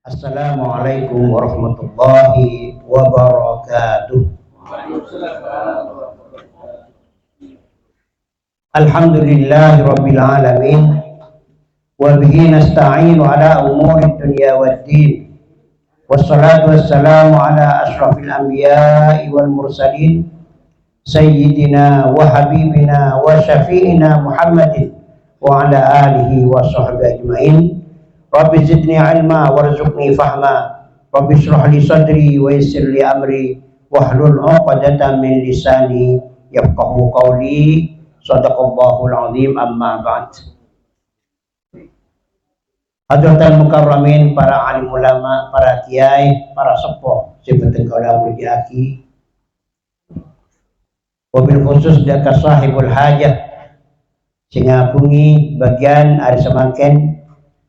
Assalamualaikum warahmatullahi wabarakatuh. Alhamdulillahi rabbil alamin. Wa bihi nasta'inu ala umuri dunya waddin. Wassalatu wassalamu ala ashrafil anbiya'i wal mursalin sayyidina wa habibina wa syafi'ina Muhammadin wa ala alihi wa sahbihi ajma'in. Rabbi zidni ilma warzuqni fahma. Rabbi shrah li sadri wa yassir li amri wahlul 'uqdatam min lisani yafqahu qawli. Shadaqallahul azim, amma ba'd. Hadratal mukarramin, para alim ulama, para kiai, para sepuh seperti kaula mulyaki. Wabil khusus daka sahibul hajah sing ngapungi bagian ari samangken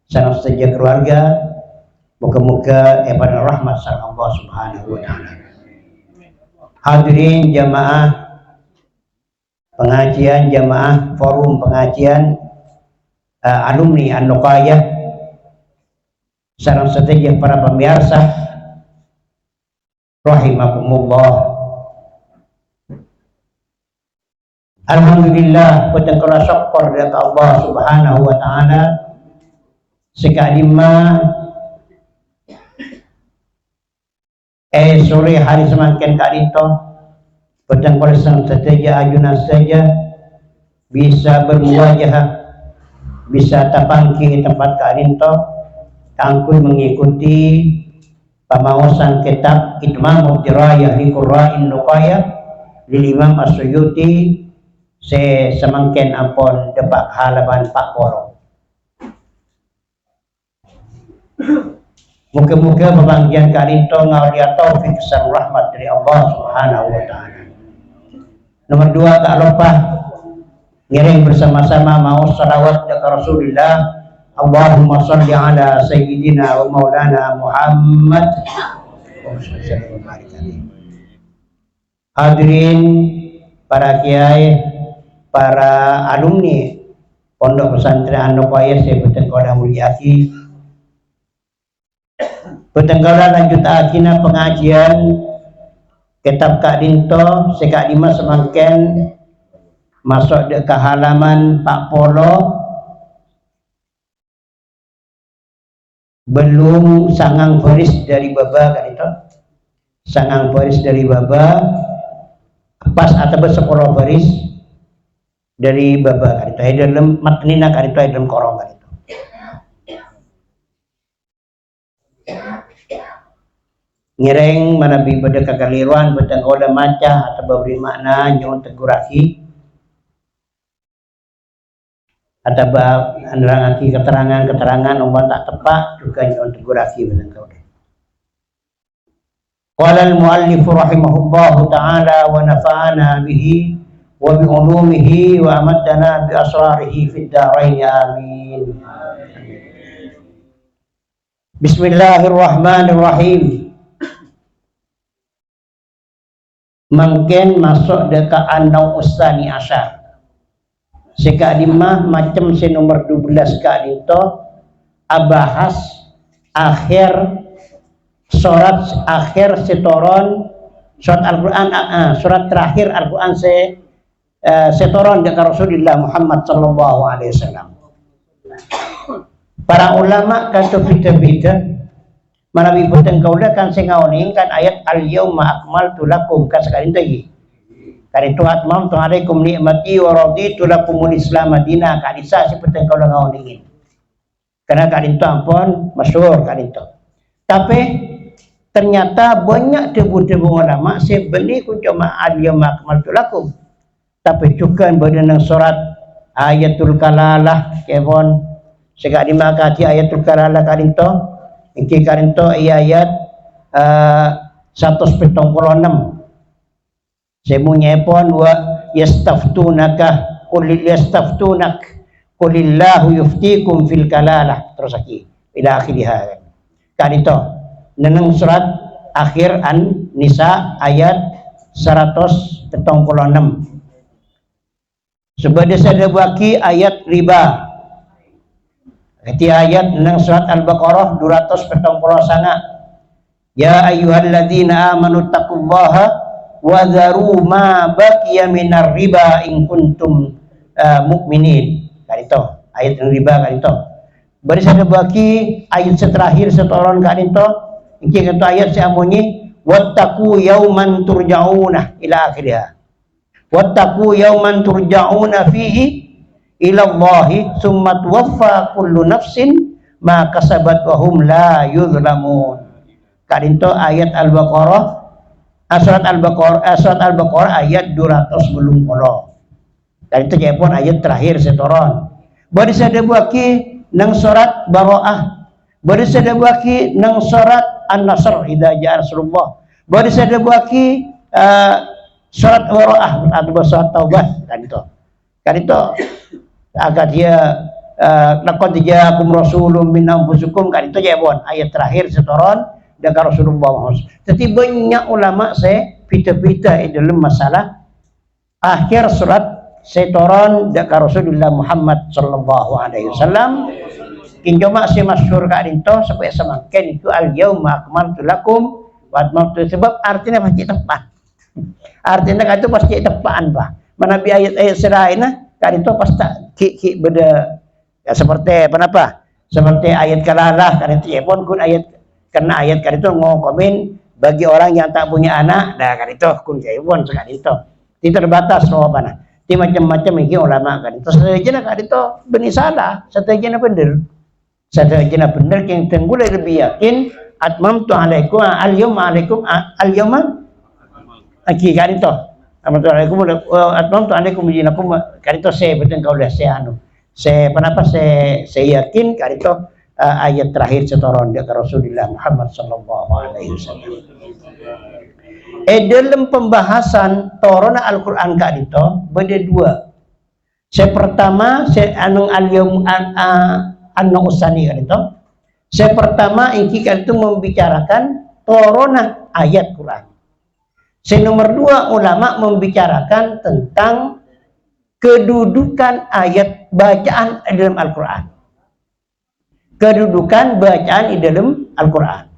sanak saja keluarga, moga-moga pada rahmat sang Allah Subhanahu wa taala. Hadirin jamaah pengajian, jamaah forum pengajian alumni An-Nuqayah, sanak saja para pemirsa rahimakumullah. Alhamdulillah, kita kala syukur kepada Allah Subhanahu wa taala. Sekadima sore hari semakin kadito petang kolesan saja ajunan saja bisa bermuwajah, bisa tapangki tempat kadito tangkul mengikuti pemawasan kitab Itmamud Dirayah li Qurra'in Nuqayah lil Imam As-Suyuti semangken ampun depak halaman 40. Moga-moga pemanggian kalinto ngaulia taufik sang rahmat dari Allah Subhanahu wa taala. Nomor 2, tak lupa ngiring bersama-sama mau salawat kepada Rasulullah. Allahumma shalli ala sayyidina wa maulana Muhammad. Hadirin para kiai, para alumni Pondok Pesantren An-Nuqayah sebutan kaulah mulyaki. Petenggalan lanjut akina pengajian kitab Kak Dinto sekak lima semangken masuk ke halaman 40. Belum sangang baris dari baba Kak Dinto, sangang baris dari baba pas atau 10 baris dari baba Kak Dinto dalam matnina Kak Dinto dalam korong Kak Dinto. Ngireng manabi pada kekeliruan betang olah maca atau beri makna nyon teguraki atau anerangaki keterangan umpan tak tepat juga nyon teguraki betang kaulah. Qala al-muallif rahimahullahu ta'ala wa nafa'ana bihi wa bi ulumihi wa amaddana bi asrarihi fid darain amin. Bismillahirrahmanirrahim. Mungkin masuk dekat An-Naw Ustani Asyar sekak lima macam nomor 12 kak itu abahas akhir surat akhir setoron surat Al-Quran, surat terakhir Al-Quran setoron dekat Rasulullah Muhammad sallallahu alaihi wasallam. Para ulama kata beda-beda manabi peteng kaulah kan sengauning kan ayat al-yauma akmaltu lakum kan sekali lagi. Karena atmamtu alaikum ni'mati wa raditu lakumul Islam madina kan isa si peteng kaulah ngauningin. Karena kan itu ampun masyhur kan itu. Tapi ternyata banyak debu-debu ulama sebenarnya kun cuma al-yauma akmaltu lakum. Tapi juga berdenang surat ayatul kalalah kebon segak dimakati ayatul kalalah kan itu. Iki karinto ayat 176. Semuanya pun wa yastaftunaka qul yastaftunak qulillahu yuftikum fil kalalah terus lagi ila akhirih. Karinto neneng surat akhir An-Nisa ayat 176. Sebagai sadabaki ayat riba Kati ayat nang surat Al-Baqarah 249. Ya ayyuhalladzina amanu taqullaha wa dharu ma baqiya minar riba in kuntum mukminin. Kan itu ayat yang riba kan itu. Bari sada baki ayat terakhir setoron kan itu. Iki kata ayat saya bunyi wattaqu yauman turja'una ila akhirnya. Wattaqu yauman turja'una fihi ila Allahi summa tuwaffa kullu nafsin ma kasabat wa hum la yuzlamun. Kan itu ayat Al-Baqarah surat Al-Baqarah ayat 290. Dan itu pun ayat terakhir setoron. Bari sada baki nang surat Bara'ah. Bari sada baki nang surat An-Nasr idza ja'a Rasulullah. Bari sada baki surat Bara'ah atau surat Taubah kan itu. Kan itu agar dia laqad ja'akum rasulun min anfusikum kan itu pun ayat terakhir setoron dengan Rasulullah Muhammad. Jadi banyak ulama saya pita-pita dalam masalah akhir surat setoron dengan Rasulullah Muhammad sallallahu alaihi wasallam. Kinjoma si masyhur ka dinto sampai semakin itu al yauma akmaltu lakum wa atmamtu sebab artinya pasti tepat. Artinya kan itu pasti tepaan Pak. Manabi ayat-ayat selainnya kan itu pasti ki beda ya, seperti apa? Seperti ayat kalalah kan itu pun kun ayat karena ayat kan itu ngokomin bagi orang yang tak punya anak, dah kan itu kun pun sekali itu. Tidak terbatas jawabannya. Di macam-macam ini ulama kan itu setuju kan itu benih salah, setuju benar. Setuju benar yang tenggulai lebih yakin atmamtu alaikum al-yawma alaikum al-yawma kan itu. Atmamtu alaikum dinakum kan itu saya betul kau dah saya anu. Saya yakin kan itu ayat terakhir setoron dari Rasulullah Muhammad sallallahu alaihi wasallam. Dalam pembahasan torona Al-Qur'an kak itu beda dua. Saya pertama saya anu al-yaum anu usani kan itu. Saya pertama iki kan itu membicarakan torona ayat Quran. Saya nomor dua ulama membicarakan tentang kedudukan ayat bacaan dalam Al-Qur'an. Kedudukan bacaan di dalam Al-Quran.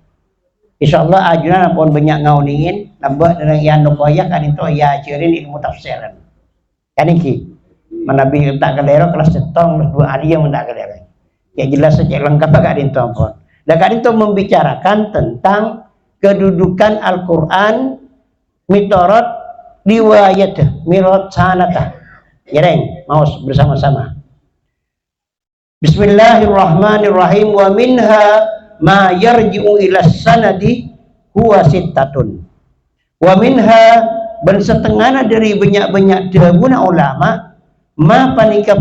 InsyaAllah ajunan pun banyak ngauningin nambah dengan yang nukoyak kan itu ya cirin ilmu tafsiran kan iki manabi tak kelero kelas setong dua hari yang tak kelero ya jelas saja lengkap agak itu pun dan kan itu membicarakan tentang kedudukan Al-Quran mitorot riwayat mirot sanata yereng mau bersama-sama. Bismillahirrahmanirrahim wa minha ma yarji'u ila sanadi huwa sittatun wa minha ben setengahna dari banyak-banyak dahuna ulama ma panika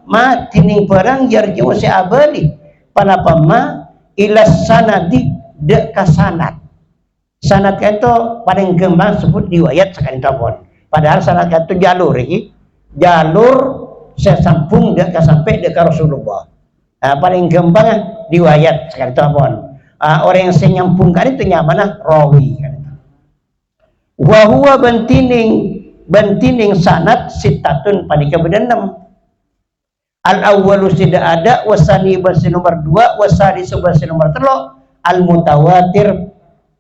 ma tining barang yarji'u si abali panapa ma ila sanadi de kasanat sanat itu paling gembang sebut riwayat sekali pun padahal sanat itu jalur ini jalur saya sambung dia sampai dekat Rasulullah. Paling gampang riwayat sekali itu pun. Orang yang saya nyambungkan itu nyamanah rawi kan. Wa huwa bantining sanad sitatun panika bedenam. Al awwalu tidak ada wasani basi nomor 2 wasani basi nomor 3 al mutawatir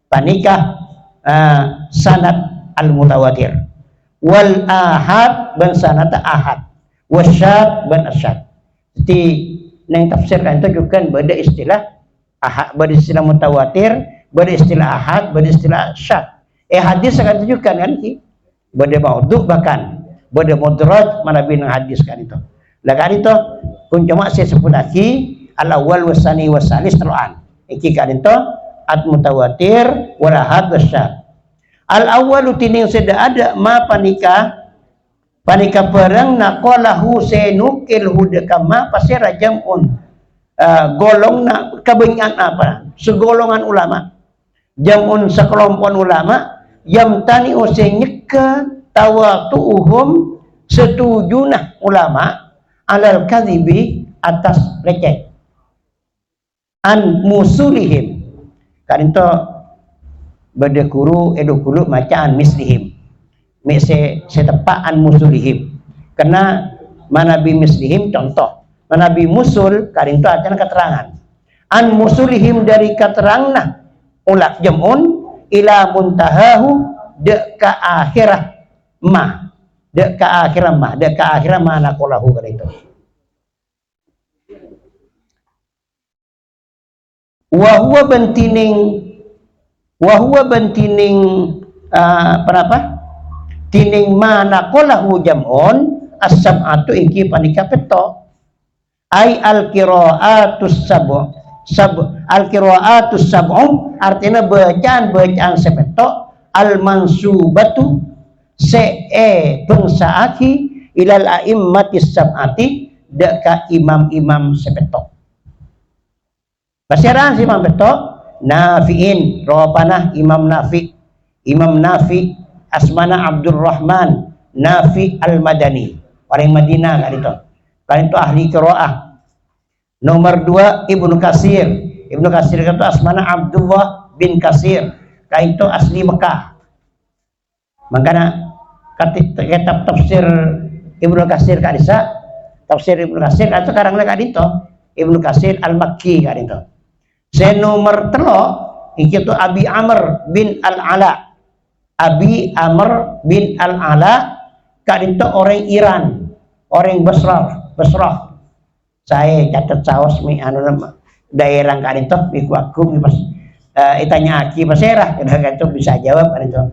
panika sanad al mutawatir wal ahad ban sanad ahad wasyad ban asyad. Jadi yang tafsirkan itu juga beda istilah ahad, beda istilah mutawatir, beda istilah ahad, beda istilah asyad. Hadis akan tunjukkan kan beda maudhu bahkan beda mudraj mana bin hadis kan itu. Lah kan itu kun cuma saya sebut lagi al awal wasani wasalis teruan. Iki kan itu at mutawatir wal ahad wasyad. Al awal tining sudah ada ma panika perang naqalahu senukil hudakama pasti rajamun golong na kebanyakan apa segolongan ulama jamun sekelompok ulama yang tani usenyeka tawatuhum setujunah ulama alal kadhibi atas leceh an musulihim kan itu badekuru edukulu macaan mislihim setepaan musulihim karena mana bi mislihim contoh manabi musul karinto acan keterangan an musulihim dari keterangna ulak jamun ila muntahahu de ka akhirah mah de ka akhirah mah nakolahu karinto wa huwa bentining penapa tining mana kolahu jamon as-sab'atu iki panika peto ay al-qira'atus sab'um artinya bacaan sepeto al-mansubatu bangsaaki ilal a'immatis sab'ati deka imam-imam sepeto basiran si imam peto nafi'in ropanah imam nafi asmana Abdurrahman Nafi Al-Madani orang Madinah kan itu ahli qiraah. Nomor 2 Ibnu Katsir itu asmana Abdullah bin Katsir kan itu asli Mekah. Makanya kitab tafsir Ibnu Katsir kan isa tafsir Ibnu Katsir atau sekarang lagi kan itu Ibnu Katsir Al-Makki kan itu. Nomor 3 itu Abi Amr bin Al-Ala kadinto orang Iran, orang Basrah. Saya catat saos mi daerah kadinto iku aku pas itanya aki pasirah kadang bisa jawab kadinto.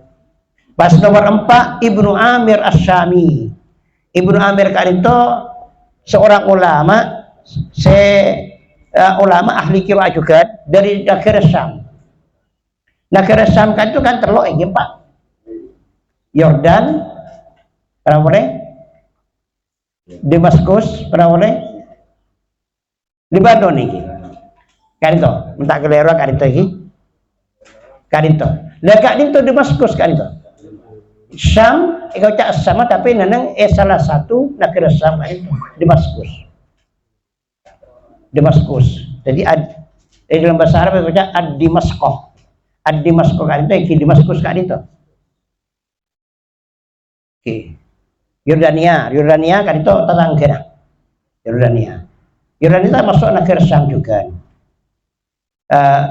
Pas nomor 4 Ibnu Amir Asy-Syami. Ibnu Amir kadinto seorang ulama ulama ahli qiraah juga dari negara Syam. Negara Syam kan itu kan terlok ini Pak. Yordan pernah boleh, Damaskus pernah boleh, Lebanon ini, kan itu, minta kelera kan itu ini, kan itu, lekak itu Damaskus kan itu, Syam, ikut cak sama tapi neneng salah satu negara Syam itu Damaskus, jadi dalam bahasa Arab ikut cak ad-Dimaskoh kan itu, Damaskus kan itu. Yordania kan itu tetangga Yordania masuk negara Syam juga.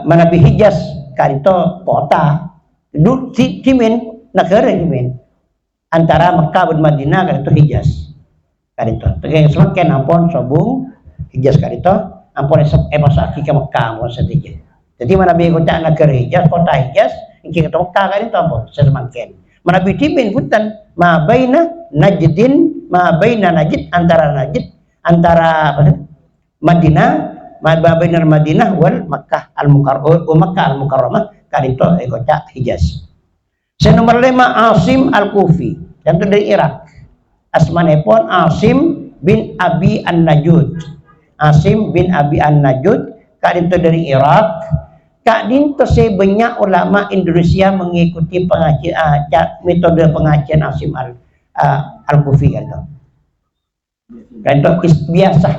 Manabi Hijaz kan itu kota Timin negara Timin antara Mekah dan Madinah kan itu Hijaz kan itu tegak semakin ampun sobung Hijaz kan itu ampun masuk ke Mekah ampun sedikit. Jadi manabi kota negara Hijaz kota Hijaz iki ke Mekah kan itu ampun semakin manabi Timin hutan ma baina Najd antara Madinah Madinah wal Makkah al-Mukarramah kan itu kota Hijaz. Nomor 5 Asim Al-Kufi yang itu dari Irak. Asmanipun Asim bin Abi An-Najud kan itu dari Irak. Kak dinto banyak ulama Indonesia mengikuti metode pengajian Asim Al-Kufi kan itu biasa.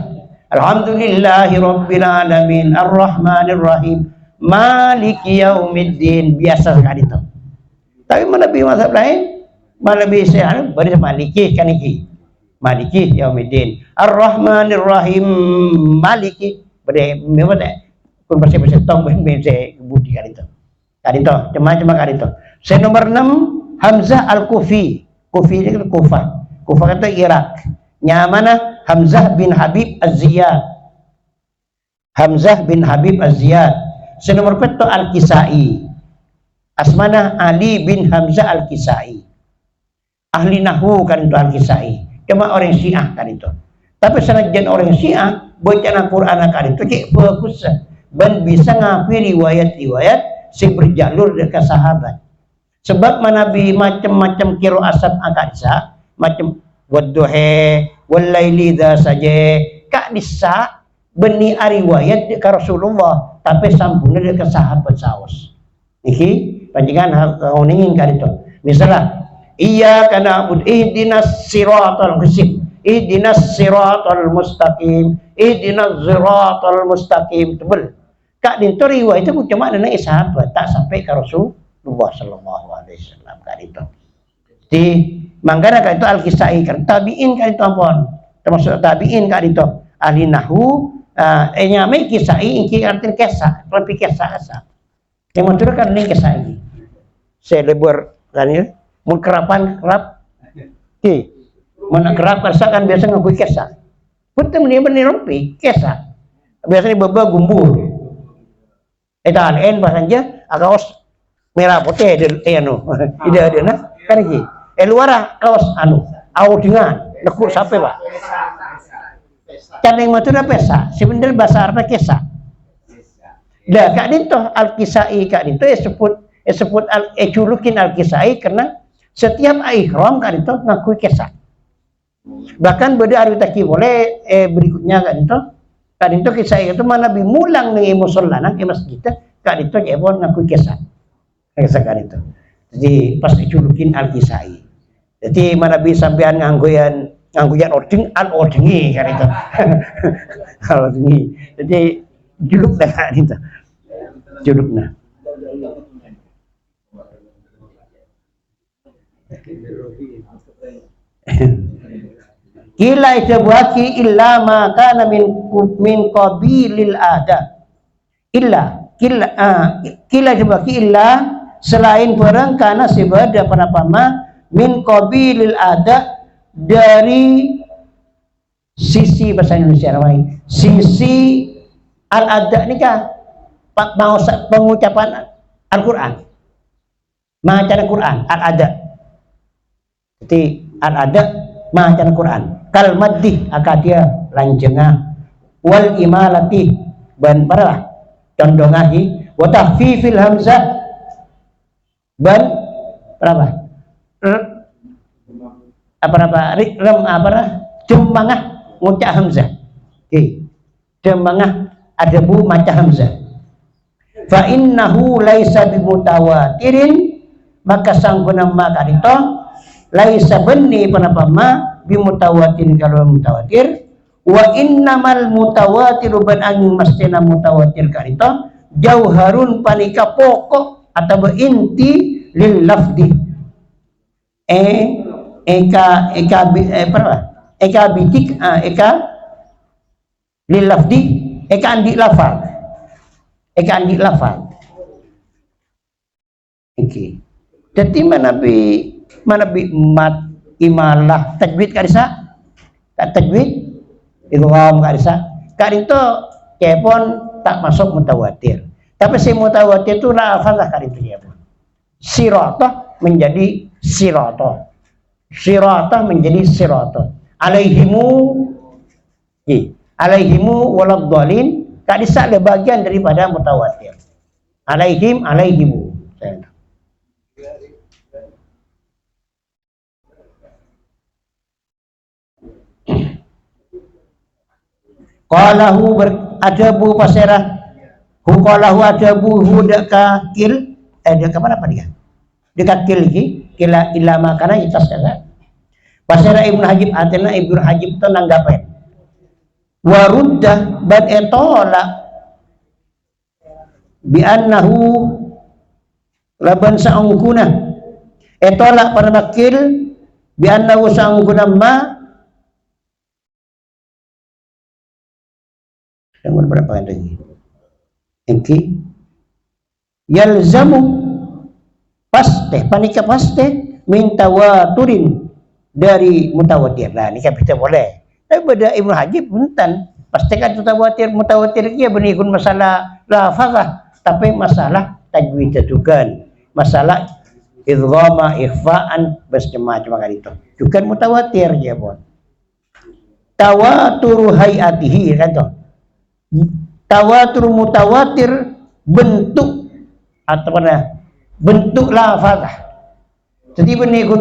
Alhamdulillahirabbil alamin arrahmanir rahim maliki yaumiddin biasa kan itu. Tapi mana lebih mazhab lain, mana lebih sehat baris maliki kan iki. Maliki yaumiddin arrahmanir rahim maliki bade pun bersih tong bersih budi kan itu cuma kan itu. Nomor 6 Hamzah Al-Kufi ini kan Kufah itu Irak. Nyamana Hamzah bin Habib Az-Ziyad. Nomor 7 Al-Kisai asmana Ali bin Hamzah Al-Kisai ahli nahwu kan itu Al-Kisai cuma orang Syiah kan itu. Tapi senajan orang Syiah bacaan Al-Quran kan itu cik bagus dan bisa ngapi riwayat-riwayat si berjalur dekat sahabat. Sebab Nabi macam-macam kiro asab akadsa, macam wadduhe, walaili dah saja, kak disa beni riwayat dekat Rasulullah, tapi sampurna dekat sahabat saos. Niki panjangan kauningin kan itu. Misalnya, iya kana abud ihdinas siratal mustaqim tebel. Kak dinto riwayat itu cuma ada sahabat tak sampai ke Rasulullah sallallahu alaihi wasallam kak dinto. Di mangkana kak itu Al-Kisai kan tabiin kak itu ampun termasuk tabiin kak dinto ahli nahwu nyamai kisai ingki artin kesa lebih kesa asa yang menurutkan ini kisai saya lebur kan ya mun kerapan kerap mana kerap kerasa kan biasa ngakui kesa betul benar rompi kesa biasanya beba gumbul itu en bahasanya kaos merah putih anu tidak ada nah kan iki luar kaos anu au dengan nekuk sampai pak kan yang maksudnya pesa sebenarnya bahasa Arab kesa dah kak dinto al-kisai kak dinto disebut julukin al-kisai karena setiap ihram kak dinto ngakui kesa bahkan beda hari taki boleh berikutnya kak dinto kisai itu mana bimulang nih musolana ke masjid kak dinto jebon ngakui kesa kak dinto jadi pas dijulukin al-kisai jadi mana bisa sampean ngangguyan ording al-ordingi kan itu al-ordingi jadi juluk dah kan itu juluknya kila itabuaki illa ma kana min qabilil ada illa kila itabuaki illa selain barang kana sebada panapama min qabilil ada dari sisi bahasa Indonesia namanya sisi al-ada ini kan pengucapan Al-Quran macam Al-Quran al-ada jadi al-ada macam Al-Quran kal maddi akadia lanjengah wal imalati ban paralah condongahi wa tahfifil hamzah ban berapa jembangah ngucap hamzah jembangah ada bu macam hamzah fa innahu laisa bimutawatirin maka sangguna maka itu laisa benni panapama bimutawatin kalau mutawatir wa innamal mutawatiru ban angin mastena mutawatir kan itu jauharun panika pokok atau inti lil lafdi lil lafdi andi lafal jadi mana bi mat imalah tajwid karisa tajwid idgham karisa itu kepon tak masuk mutawatir tapi si mutawatir itu lafal lah itu kepon sirata menjadi sirata menjadi sirata alaihimu waladhdallin tak bisa ada bagian daripada mutawatir alaihimu qalahu adabu pasirah qalahu adabu hudaka kil dia ke mana apa dia dekat kil lagi kila ilama kana itas kata pasirah Ibnu Hajib atena Ibnu Hajib itu nanggapen waruddah bad etola bi annahu laban saungkuna etola pada nakil bi annahu saungkuna ma yang berapa lagi iki yalzamu paste panika paste min tawaturin dari mutawatir nah ini kita boleh tapi pada Ibnu Hajib buntan pastikan mutawatir dia benikun masalah lafazah tapi masalah tajwid juga masalah idghama ikhfa'an macam-macam itu juga mutawatir ya pun tawatur hayatihi kan toh tawatur mutawatir bentuk atau mana bentuk lafazah jadi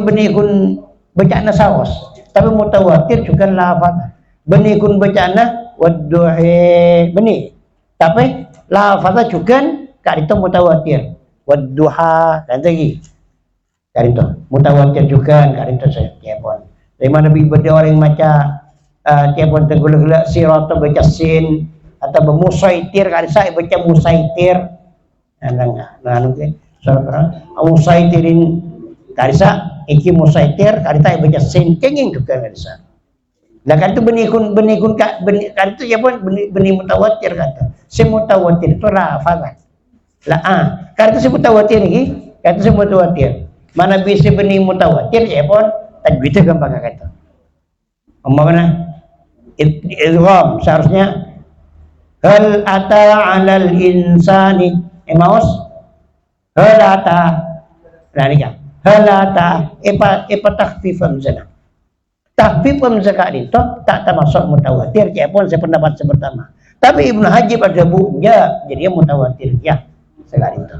benikun bacaan sawas tapi mutawatir juga lafaz benikun bacana wadduhi benih tapi lafaz juga kan itu mutawatir wadduha dan lagi kan itu mutawatir juga kan itu saya tiapon dari mana beda orang maca tiapon tegulak sirat baca sin atau musaitir kan saya baca musaitir nah musaitirin karisa iki musaitir karita baca sin kenging juga karisa Lah kan itu benih kun kan itu ya pun benih mutawatir kata. Si mutawatir itu lafaz. Lah kan itu si mutawatir lagi, kan itu si mutawatir. Mana bisa benih mutawatir ya pun tajwidnya gampang kata. Umpamanya idgham seharusnya hal ata 'alal insani maus hal ata nah ni kan hal ata ipa takhfifan sana. Tapi pemzakat itu tak termasuk mutawatir, walaupun saya pendapat pertama. Tapi Ibnu Hajib ada bunya, jadi mutawatir ya sekali itu.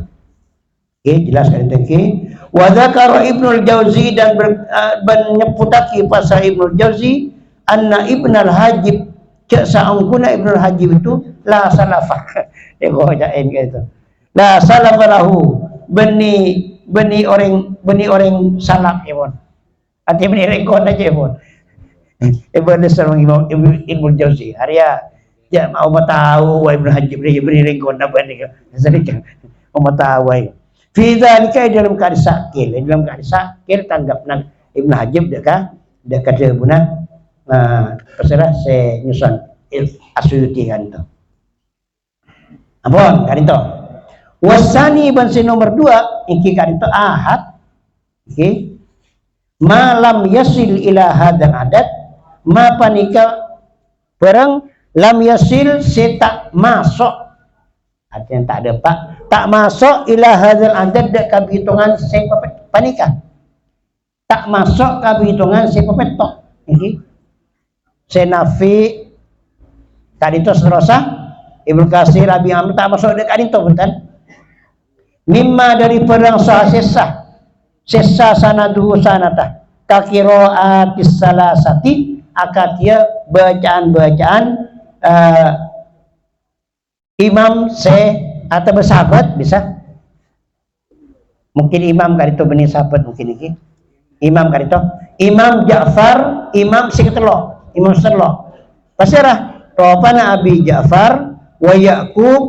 Oke, jelas kan itu. Wa dzakara Ibnu Al-Jauzi dan menyebutaki pasal Ibnu Al-Jauzi anna Ibnu Al-Hajib cak saungkuna Ibnu Al-Hajib itu la salafa. Ego jain gitu. La salafa lahu beni orang salaf ya pun. Ati beni rekod aja ya pun. Ibnu Sarung Ibnu Jauzi Arya ya mau tahu wa Ibnu Hajib dia beri rekod apa ni kan sedikit mau tahu ai fi dzalika dalam keadaan sakil tanggap nak Ibnu Hajib dak kata guna terserah saya nyusun Asyuti kan itu ampun kan itu wasani bansi nomor 2 iki kan itu ahad iki malam yasil ila hadan adat ma panika barang lam yasil tak masuk artinya tak ada pak tak masuk ila hadzal adad dek kabitungan sing panika tak masuk kabitungan sing pepetok iki senafi kadito seterusnya Ibnu Katsir Abi Amr tak masuk dek kadito betul mimma dari perang sesa sanaduhu sanata kakiroatis salasati akatia bacaan-bacaan imam atau bersahabat bisa mungkin imam karito benih sahabat mungkin iki imam karito imam Ja'far imam siketelo imam setelo pasirah ropana Abi Ja'far wa Ya'qub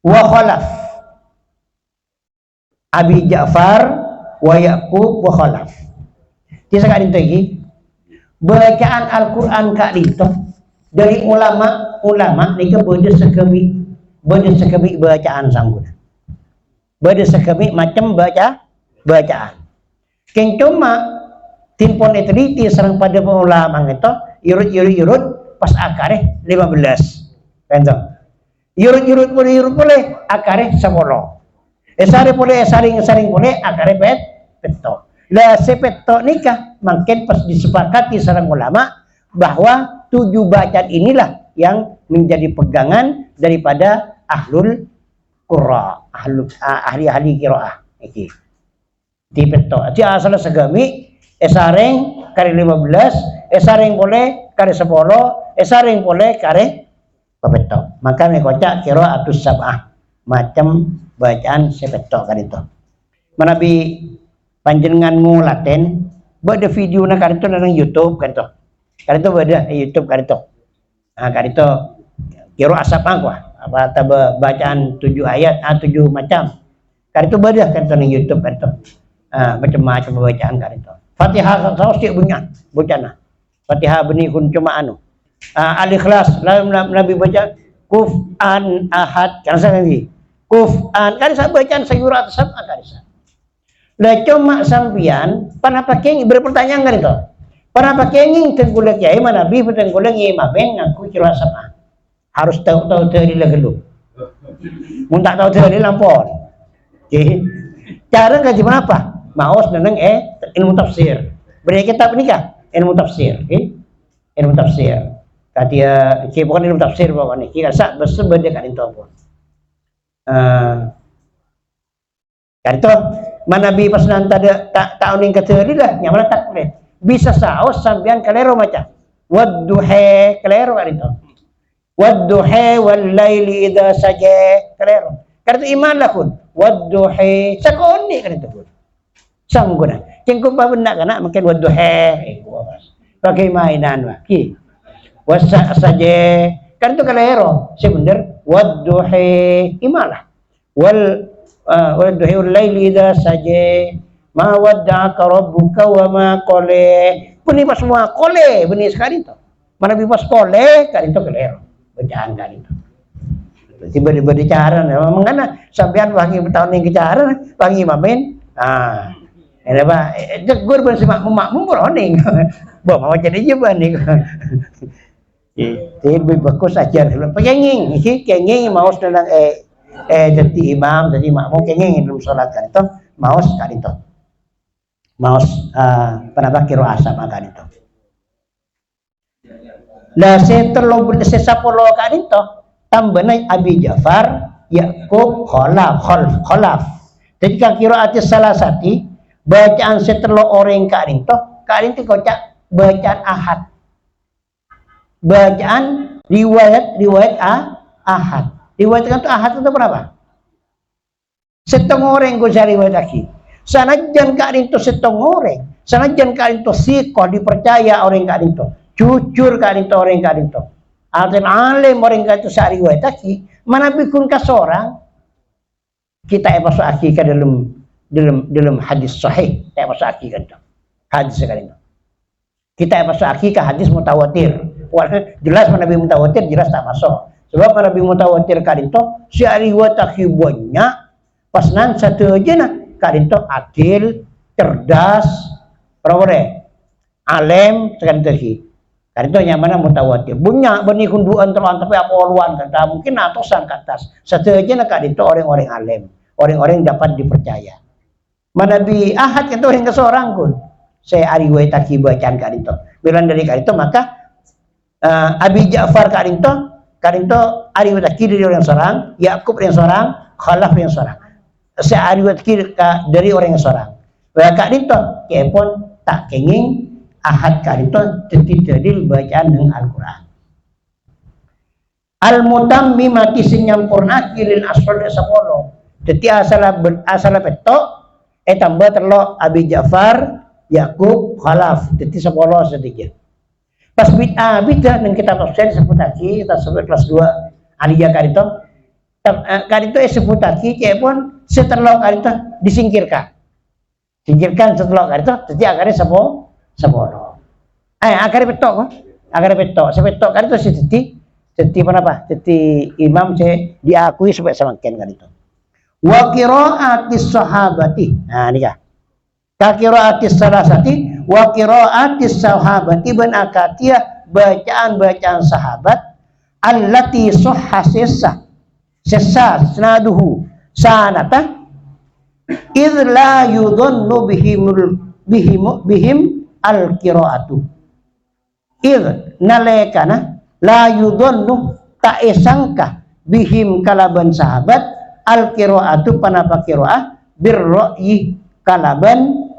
wa Khalaf Abi Ja'far wa Ya'qub wa Khalaf kisah karito iki bacaan Al-Quran kak itu dari ulama nika beda sekemi bacaan sangguna beda sekemi macam bacaan keng cuma timpon eteliti serang pada ulama itu yurut pas akare 15 kan yurut boleh akare 10 esare boleh akare peto lah sepetok nikah makin pas disepakati sareng ulama bahwa 7 bacaan inilah yang menjadi pegangan daripada ahlul qurra ahli qiraah iki di petok ti asal segami esareng kare 15 esareng boleh kare 10 esareng boleh kare pepetok maka mekocak qiraatus sab'ah macam bacaan sepetok kan itu manabi panjenenganmu laten bada video na karito na ng YouTube kanto karito bada YouTube karito karito kiro asap ako apa taba bacaan 7 ayat 7 macam karito bada kanto ng YouTube kanto macam-macam bacaan karito Fatihah saos ti bunyana Fatihah benih kun cuma Al-Ikhlas nabi baca Kuf'an ahad kan sa lagi Kuf'an kan sa bacaan sayurat sab'a kan sa lah cuma sampian pana paking berpertanyaan kan itu pana paking tenggulang kiai mana bi tenggulang imam ngaku kira sama harus tahu tadi lagelu mun tak tahu tadi lampon oke cara kaji apa maos neneng ilmu tafsir beri kitab nikah ilmu tafsir ilmu tafsir kadia bukan ilmu tafsir pokoknya kira sak bersebeda kan itu apa kan itu mana bi pas nanti tahun yang ketujuh lah yang mana tak boleh bisa saos sambian kalero macam wadduha kalero kan itu wadduha wal laili idza saja kalero karena iman lah kun wadduha sakoni kan itu kun sangguna cengkup apa benda kana makin wadduha pakai mainan wah ki wasa saja kan itu kalero sebenar wadduha imalah wadduhul laili idza saja ma wadda'aka rabbuka wa ma qala Beni pas semua kole, beni sekali itu. Mana bibas kole, kali itu keler. Bacaan kali itu. Tiba-tiba cara, mengana sampean wangi tahun yang kecara, wangi mamen. Ah, ini apa? Jegur pun semak makmum beroning. Bawa mau jadi juga nih. Lebih bagus aja. Pengenging, ini kenging mau sedang jadi imam, jadi makmum kenging dalam sholat kan itu, mau sekali itu. Mau penapa kiro asam kan itu. Lah setelah sesapolo kan itu, tambahnya Abi Ja'far, Ya'qub, Khalaf. Jadi kira arti salah satu bacaan setelah orang kan itu kocak bacaan ahad. Bacaan riwayat ahad. Riwayat itu ahad itu berapa? Setengah orang gue cari riwayat lagi. Sanajan kali itu setengah orang. Sanajan kali itu sikoh dipercaya orang kali itu. Jujur kali itu orang kali itu. Artinya alim orang kali itu sehari riwayat lagi. Mana bikun ke seorang kita masuk ke dalam hadis sahih. Kita masuk ke hadis sekali itu. Kita masuk ke hadis mutawatir. Jelas Nabi mutawatir jelas tak masuk. Sebab Nabi mutawatir kali itu sehari riwayat lagi banyak. Pas nan satu aja nah. Kali itu adil, cerdas, alim sekali lagi. Kali itu yang mana mutawatir. Bunyak benih kunduan terlalu tapi apa oluan kata mungkin atusan ke atas. Satu aja nak kali itu orang-orang alim, orang-orang dapat dipercaya. Nabi ahad itu orang ke seorang pun. Saya ariwayat taki bacaan kali itu. Bilang dari kali itu maka Abi Ja'far kali itu ariwayat taki dari orang seorang, Ya'qub yang seorang, Khalaf yang seorang. Saya ariwayat dari orang yang seorang. Kali itu kepon tak kenging ahad kali itu jadi bacaan dengan Al-Quran. Al-mutammimati sinyampurna kilil asfal sapolo. Jadi asal petok tambah terlo Abi Ja'far, Ya'qub, Khalaf. Jadi sapolo sedikit. Pas bid'ah dan kita tafsir sebut lagi kita sebut kelas 2 aliyah kali itu sebut lagi kepon setelah kali itu disingkirkan setelah kali itu jadi akarnya sepuluh akarnya petok sepetok kali itu jadi apa jadi imam saya diakui supaya semakin kali itu wa qiraatis sahabati nah ini kah ka qiraatis salasati wa qiraatis sahabati ban akatiyah bacaan sahabat allati sahha sessa sanaduhu sanata idh la yudhannu bihim al-qiraatu idh nalekana la yudhannu ta'isangka bihim kalaban sahabat al-qiraatu panapa qiraah birra'yi kalaban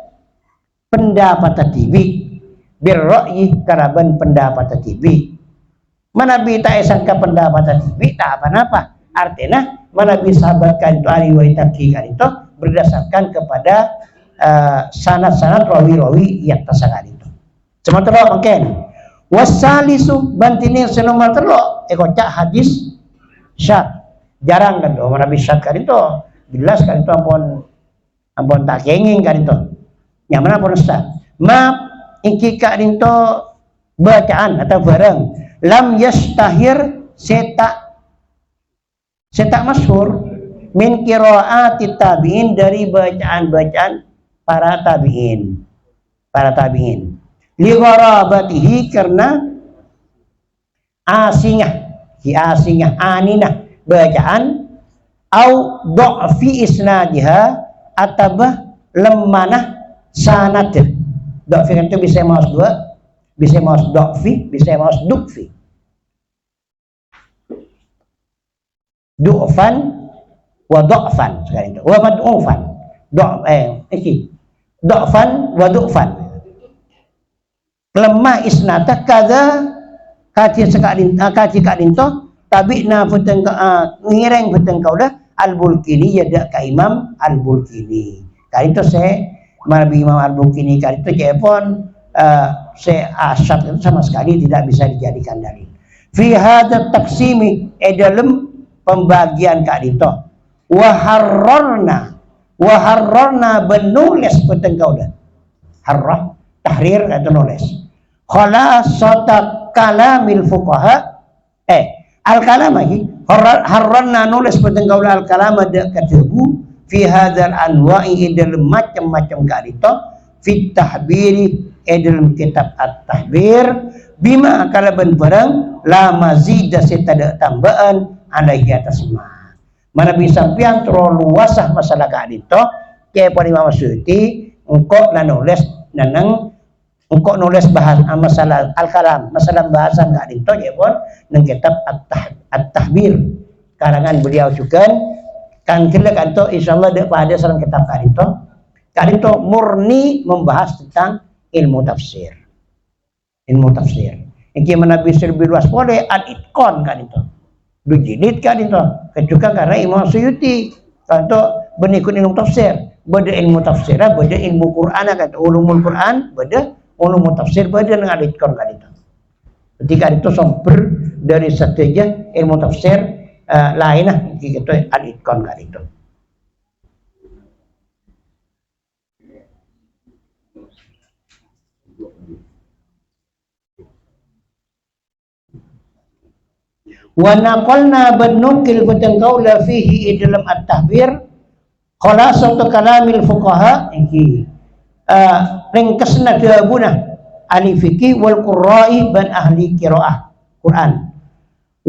pendapat tibi birra'yi kalaban pendapat tibi manabi ta'isangka pendapat tibi tak apa-apa artinya Nabi sahabatkan itu riwayat kan itu berdasarkan kepada sanad-sanad rawi-rawi yang tersanad itu. Sementara mungkin wasalisu bantini senomor telo ekocak hadis syad jarang kan tuh Nabi syad kan itu jelas kan itu ampun tak kenging kan itu. Yang mana pun syad. Maaf ingki kan itu bacaan atau barang lam yastahir setak masyhur min qiraati tabi'in dari bacaan-bacaan para tabi'in li gharabatihi karena asingah aninah bacaan au dha'fi isnadiha atabah lemanah sanad dha'fi itu bisa maus dua bisa maus dha'fi bisa maus dukfi du'fan wa du'fan sekarang itu wa mad'ufan du'fan wa du'fan lemah isnata kada kaji kadin to tabi'na futeng ngireng futeng kauda al-Bulkini yada ka Imam al-Bulkini kali itu saya Nabi Imam al-Bulkini kali itu kepon saya asyad itu sama sekali tidak bisa dijadikan dalil fi hadza taqsimi dalam pembagian kak dito waharrorna benulis peteng kau dah harrah tahrir atau nulis khalasata kalamil fuqaha al-kalam lagi harranna nulis petenggaul al-kalam ada katabu fi hadzal anwa'i dalam macam-macam kadito fit tahbiri dalam kitab at-tahbir bima kalaban barang la mazida setada tambahan alaihi atas mana bisa pian terlalu luasah masalah kadito ke pada Imam Suyuti engkau nulis nanang engkau nulis bahas masalah al-kalam masalah bahasan kadito ya pun nang kitab at-tahbir karangan beliau juga kan kira kanto insyaallah dak pada sareng kitab kadito murni membahas tentang ilmu tafsir iki mana bisa lebih luas boleh al-itqan kadito dujilid kadito kecuka karena Imam Suyuti kanto benikun ilmu tafsir beda ilmu tafsir beda ilmu Quran kan ulumul Quran beda ulumul tafsir beda dengan al-itqan kadito ketika itu sumber dari saja ilmu tafsir lain lah gitu al-itqan kadito wa naqalna banukil batangkaula fihi dalam at-tahbir khalasatu kalamil fuqaha iki ringkasna dabuna ahli fikih wal qurra'i ban ahli qiraah Quran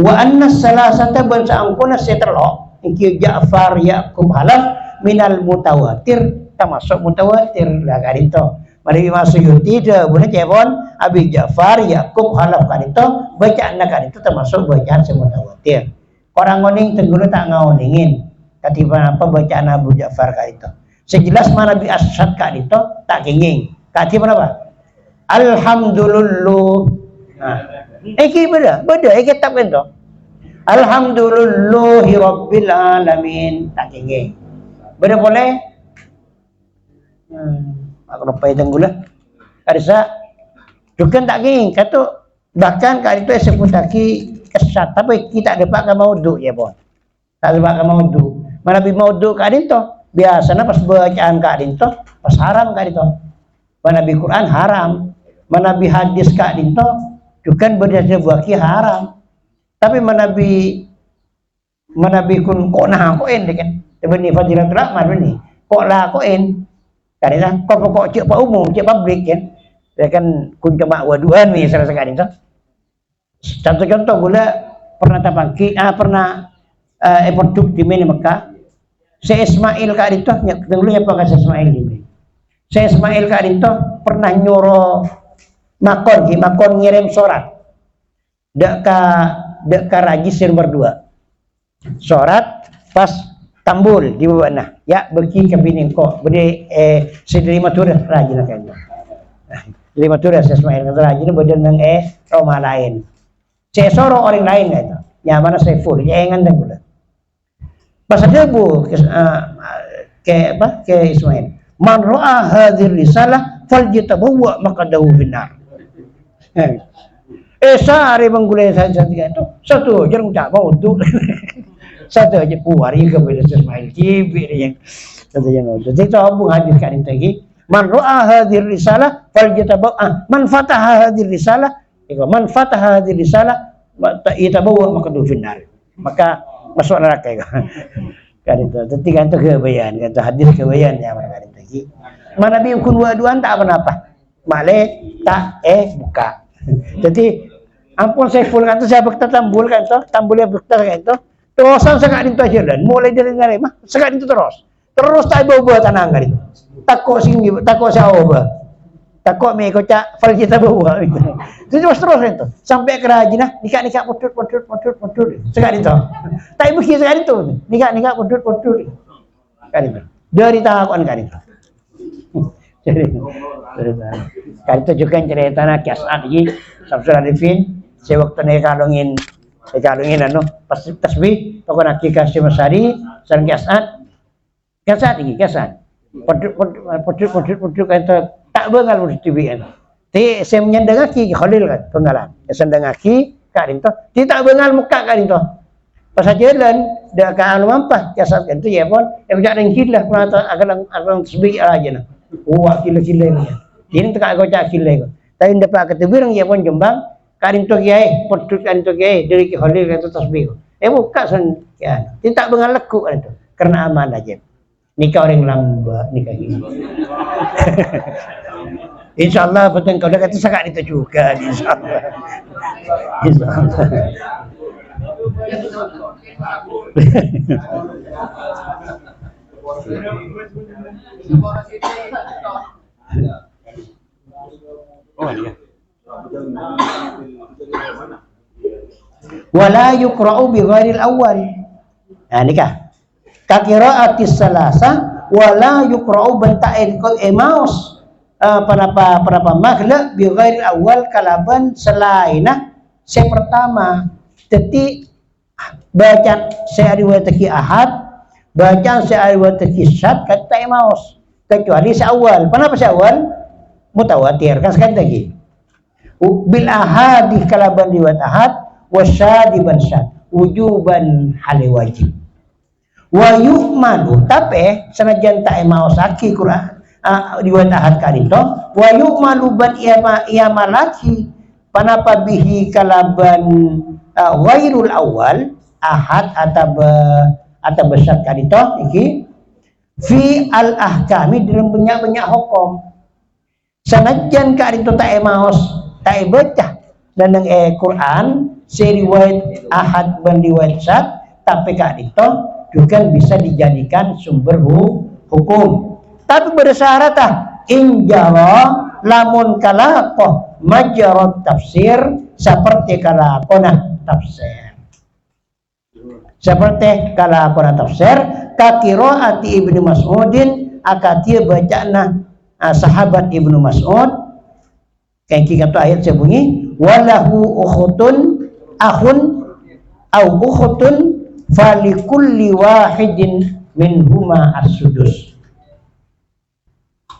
wa anna salasata ban saangkuna seterlo iki Ja'far Yaqub Halaf minal mutawatir termasuk mutawatir lah kadito mari Suyuti dabuna cebon Abi Ja'far Yaqub Halaf kadito bacaan kadito termasuk bacaan semutawatir orang ngoning tenggulu tak ngaoningin katiba apa bacaan Abu Ja'far kadito sejelas mana bi asad kadito tak kenging katiba apa alhamdulillah nah iki beda kitab kan alhamdulillahi rabbil alamin tak kenging beda boleh aku lupa tenggula karisa juga tak kenging kata bahkan kadito sebut lagi kesat tapi kita dapat ke maudhu ya bon tak dapat ke maudhu mana bi maudhu kadito biasanya pas bacaan kadito pas haram kadito mana bi Quran haram mana bi hadis kadito juga berdasar baki haram tapi mana bi kun kok nah koen kan sebenarnya Fadilatul Rahman ni kok lah koen kadang kok pokok cek pak umum cek publik kan kan kun cuma waduan ni salah sekali tu contoh gula pernah tapaki pernah produk di Mekah saya Ismail kak itu dulu ya apa kata Ismail di saya Ismail kak itu pernah nyuruh makon ngirim surat dak ka rajis nomor 2 surat pas Tambul di bawah ya bagi ke bini kok beri sediri matur rajin kan dari matur saya Ismail kata rajin beda nang rumah lain saya soro orang lain gitu ya mana saya full ya engan dan gula pas ada bu ke Ismail man ra'a hadhir risalah falyatabawwa maqadahu finnar sehari menggulai saja itu satu jarang tak mau untuk satu aja puari kepada Ismail Jibril yang satu yang itu itu abu hadis kan lagi man ra'a hadhir risalah falyatabawwa man fataha hadhir risalah man fataha hadhir risalah yatabawa maqadahu finnar maka masuk neraka kan itu ketika itu kebayan kata hadis kebayan ya mereka lagi mana bi kun waduan tak apa-apa male tak buka jadi ampun saya full kan tu saya bekta tambul kan tu tambulnya bekta kan tu terusan sekat itu aja dan mulai dari ngare mah sekat itu terus tak bawa tanah kan itu takut singgi takut saoba takut me kocak fal kita bawa itu terus itu sampai kerajin nikah putut sekat itu tak bukti sekat itu nikah putut kan itu dari tahapan kan itu jadi kan itu juga cerita nak kiasat lagi Samsul Arifin saya waktu ni kalungin pas tasbih pokok nak kasih masari sareng kiasat putut kan tak bengal TV kan ti saya menyandangaki Khalil kan penggalan sandangaki kak itu tidak bengal muka kak itu pas jalan dak ka anu mampah kiasat kan tu ya pun jak ringkit lah akan tasbih aja nah kila ni ini tak kau cak kila Tapi dapat ketebirang ya pun Jombang karin to kiai potut karin to kiai dari ki holil kata tasbih. Buka sen ya. Tidak bengalekku kan itu. Karena aman aja. Nikah orang lamba nikah ini. Insyaallah petang kau dah kata sangat itu juga insyaallah. Insyaallah. Oh iya. Wala yuqra'u bi ghairil awwal. Nah nikah. Ka qira'atis salasa wala yuqra'u banta'il emaus penapa makhla bi ghairil awwal kalaban selainah se pertama. Jadi bacaan saya riwayat ahad, bacaan saya riwayat syad kata emaus kecuali seawal. Kenapa seawal? Mutawatir kan sekali lagi. Bil ahadi kalaban riwayat ahad wasyadiban syad wujuban hal wajib. Wa yu'malu tapi senajan tak emaus aki Quran riwayat ahad kalito wa yu'malu ban iya malaki panapa bihi kalaban ghairul awal ahad atau besar kalito iki fi al ahkami dalam banyak hukum sanajan kalito tak emaus tak baca dan Quran seriwayat ahad dan riwayat syad tapi kalito juga bisa dijadikan sumber hukum tapi bersyarat injala lamun kalakoh majarot tafsir seperti kalakonah tafsir seperti kalakonah tafsir kakiraati Ibnu Mas'udin akatia bacana sahabat Ibnu Mas'ud kayak kata ayat sebunyi walahu ukhutun akhun au ukhutun falikulli wahidin minhuma as-sudus.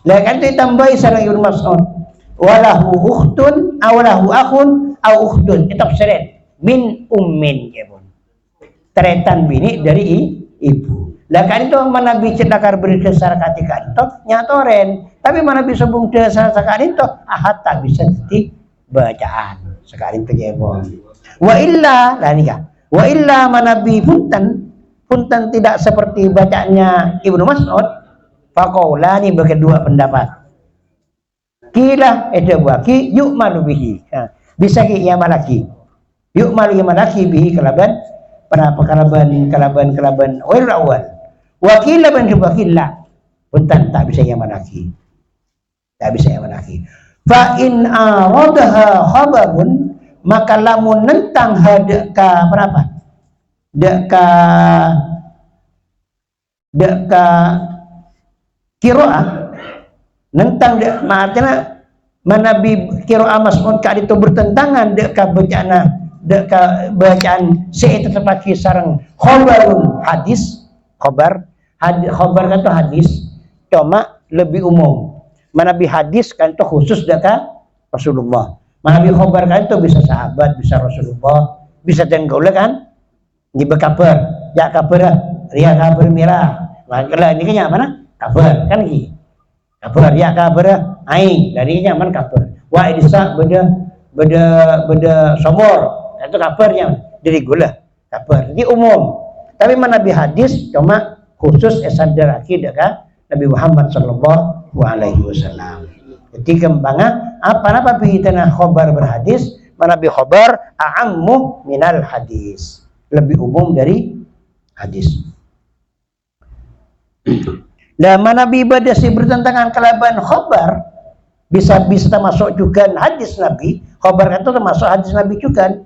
Lah kan ditambahi sareng Ibnu Mas'ud walahu ukhtun aw lahu akhun aw ukhtun itu tafsirin min ummin ya pun teretan bini dari ibu. Lah kan itu mana bisa dakar beri dasar ketika itu nyatoren tapi mana bisa bung dasar sekali itu ahad tak bisa jadi bacaan sekali itu ya pun wa illa lah nikah wa illa manabi punten tidak seperti bacaannya Ibnu Mas'ud faqaulani bagi dua pendapat kila edabaki yuk malu bihi bisa ki ia malaki yuk malu ia malaki bihi kalaban para kalaban wail awal wakila ban bakilla punten tak bisa ia malaki fa in aradaha khabarun maka lamun nentang hadaka berapa deka kiroah nentang dek maksudnya manabi kiroah Mas'ud kali itu bertentangan deka bacaan si tetap sareng khobarun hadis khobar kan itu hadis cuma lebih umum manabi hadis kan itu khusus deka Rasulullah manabi khobar kan itu bisa sahabat bisa Rasulullah bisa tenggol kan di bekabar ya kabar ria kabar merah kalau ini kan mana kabar kan ini kabar ya kabar aing dari nyaman kabar wah idisa beda somor itu kabarnya dari gula kabar di umum tapi mana nabi hadis cuma khusus esadaraki dekat Nabi Muhammad sallallahu alaihi wasallam ketika kembangan apa pitana khobar berhadis mana nabi khobar a'ammu minal hadis lebih umum dari hadis. Lah mana ibadah si bertentangan kelaban khobar bisa termasuk juga hadis Nabi. Khobar itu termasuk hadis Nabi juga.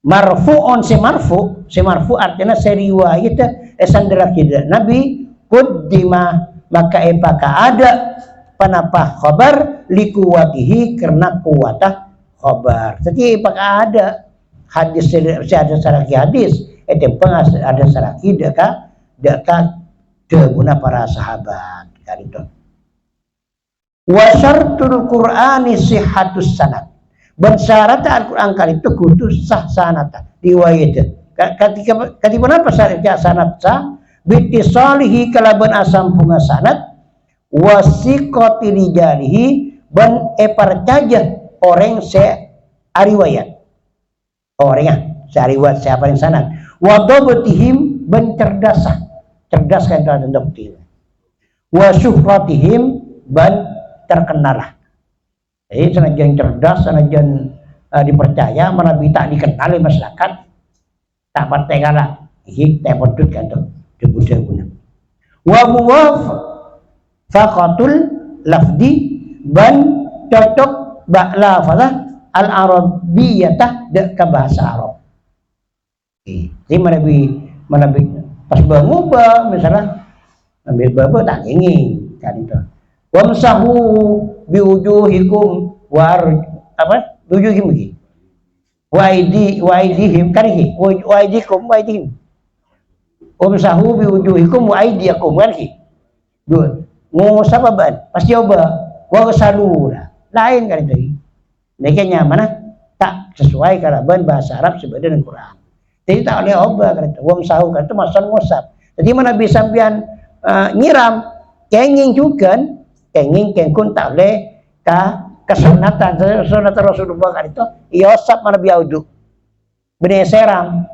Marfu'un si marfu artinya seriwayat esandra kita Nabi kuddima maka ada panapa khobar likuwatihi karena kuwatah khobar. Jadi apakah ada hadis ada saraki hadis itu ada saraki dekat guna para sahabat kali itu wa syartul qur'ani sihhatus sanad bersyarat Al-Qur'an kali itu kudu sah sanad riwayat ketika apa syaratnya sanad sah bitisalihi kalaban asam bunga sanad wasiqati rijalihi ban percaya orang ariwayat. Orangnya ariwayat siapa yang sanad. Wa dabtihim ban cerdas kan itu dokti. Wa syuhratihim ban terkenal. Jadi senajan cerdas, senajan dipercaya, menabi tak dikenal oleh masyarakat, tak partai kalah. Ini tak pedut kan tu, debuda guna. Wa muwafaqatul lafdi ban cocok lafazah al-arabiyyatah ke bahasa Arab. Jadi menabi pas bangubah misalnya ambil baba tak ingin kan itu. Wamsahu biwujuhikum biwujuhim lagi. Wa aidihim kan iki. Wa aidikum wa aidihim. Wamsahu biwujuhikum wa aidiyakum kan iki. Dua. Ngusap apa? Pas coba wa salura. Lain kan itu. Makanya mana tak sesuai kalaban bahasa Arab sebenarnya dengan Quran. Jadi tak boleh obah kan itu. Wamsahu kan itu maksud ngusap. Jadi mana bisa pian nyiram kenging juga kenging kengkun tak boleh kesunatan Rasulullah kan itu iosap mana biaudu benih seram.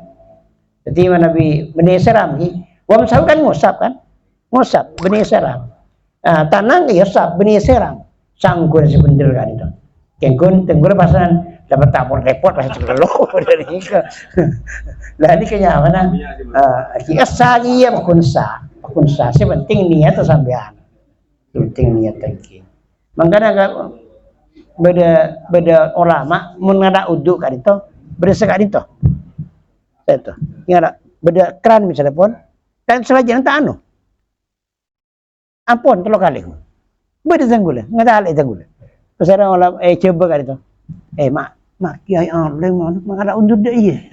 Jadi mana benih seram ni wam sahu kan ngusap benih seram. Tanang iosap benih seram sanggur sebentar kan itu kengkun tenggul pasangan dapat tapor repot lah celok dari itu. Lah ini kayaknya mana kiasa iya kunsa penting niat tu sampean. Penting niat lagi. Makanya beda ulama mengadak uduk kan itu, beda sekali itu. Itu. Ngada beda keran misalnya pun kan selajan tak anu. Ampun telo kali. Beda zanggula, ngada ale zanggula. Pasara ulama coba kan itu. Mak kiai alim mengadak uduk dia iya.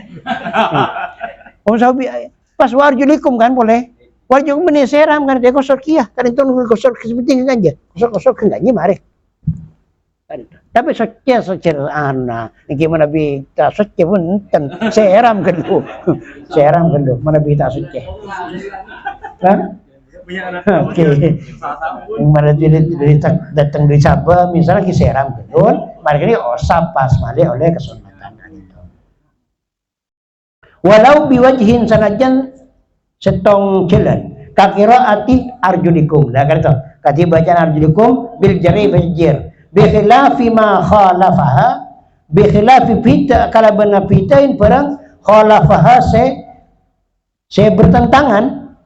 Sabi pas warjulikum kan boleh. Wajib benih seram kan dia kosor kia kan itu kosor seperti kan je kosor kan nyi mari tapi socce ana gimana bi tak socce pun ten seram kan tu mana bi tak socce oke mana jadi datang dari Sabah misalnya ki seram kan mari ini osap pas male oleh kesunatan kan itu walau biwajhin sanajan setong jalan kakiraati arjulikum lah kan itu kati bacaan arjulikum bil jari fajir bi khilafi ma khalafaha bi khilafi pita kalau benar pitain perang khalafaha se bertentangan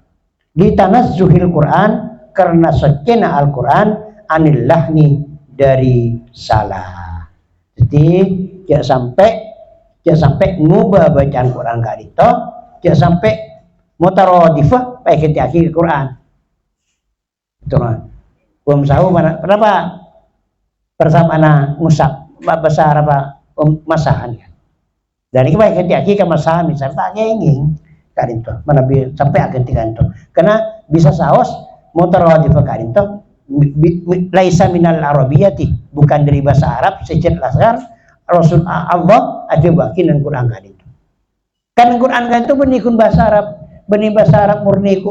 di tanazzuhil Quran karena secena Al-Quran anil lahni dari salah. Jadi jangan sampai ngubah bacaan Quran kali itu, jangan sampai mutaradifah baik di akhir Quran. Itu kan. Belum tahu mana kenapa persamaan musab besar apa masahan kan. Dan ini baik di akhir masahan misalnya tak ingin kan itu. Mana sampai akhir itu. Karena bisa saos mutaradifah kan itu laisa minal arabiyyati, bukan dari bahasa Arab secara lasar Rasul Allah ada bakin dan Quran kan itu. Kan Quran kan itu benikun bahasa Arab. Benih bahasa Arab murni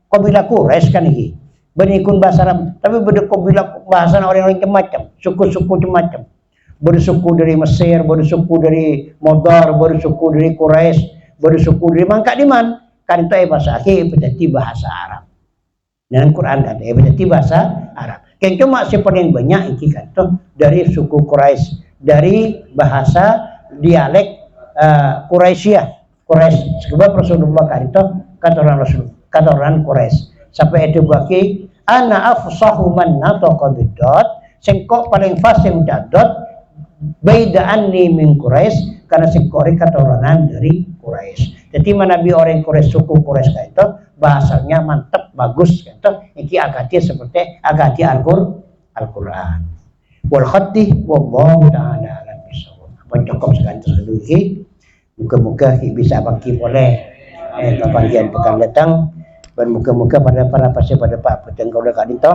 kabilah Quraisy kan ini. Benikun bahasa Arab, tapi beda kabilah bahasa orang-orang macam, suku-suku macam. Bersuku dari Mesir, bersuku dari Modar, bersuku dari Quraisy, bersuku dari Mangkadiman. Kan itu bahasa akhir berarti bahasa Arab. Dan Quran kan berarti bahasa Arab. Kan cuma si paling banyak ini kan dari suku Quraisy, dari bahasa dialek Quraisyah. Quraisy sebab Rasulullah kan itu kata orang Quraisy sampai itu bagi ana afsahu man nataqa bidot sengkok paling fasih dadot baida anni min Quraisy karena sengkok kata orang dari Quraisy. Jadi Nabi orang Quraisy suku Quraisy kan itu bahasanya mantap bagus kan itu iki agati seperti agati Al-Qur'an wal khatti wallahu ta'ala alam bisawab. Apa cukup sekian terlalu muka-muka bisa bangkit oleh panggilan pekan datang dan muka-muka pada para pasien pada Pak Petengkau dekat itu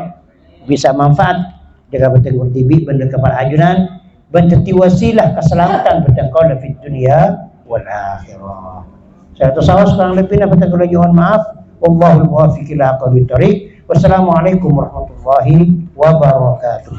bisa manfaat jaga Petengkau TV benda kepala ajunan bentuk wasilah keselamatan Petengkau di dunia wal akhirah. Saya tu sawas kurang lebih Petengkau lagi mohon maaf. Wallahul muwaffiq ila aqwamit thoriq. Wassalamualaikum warahmatullahi wabarakatuh.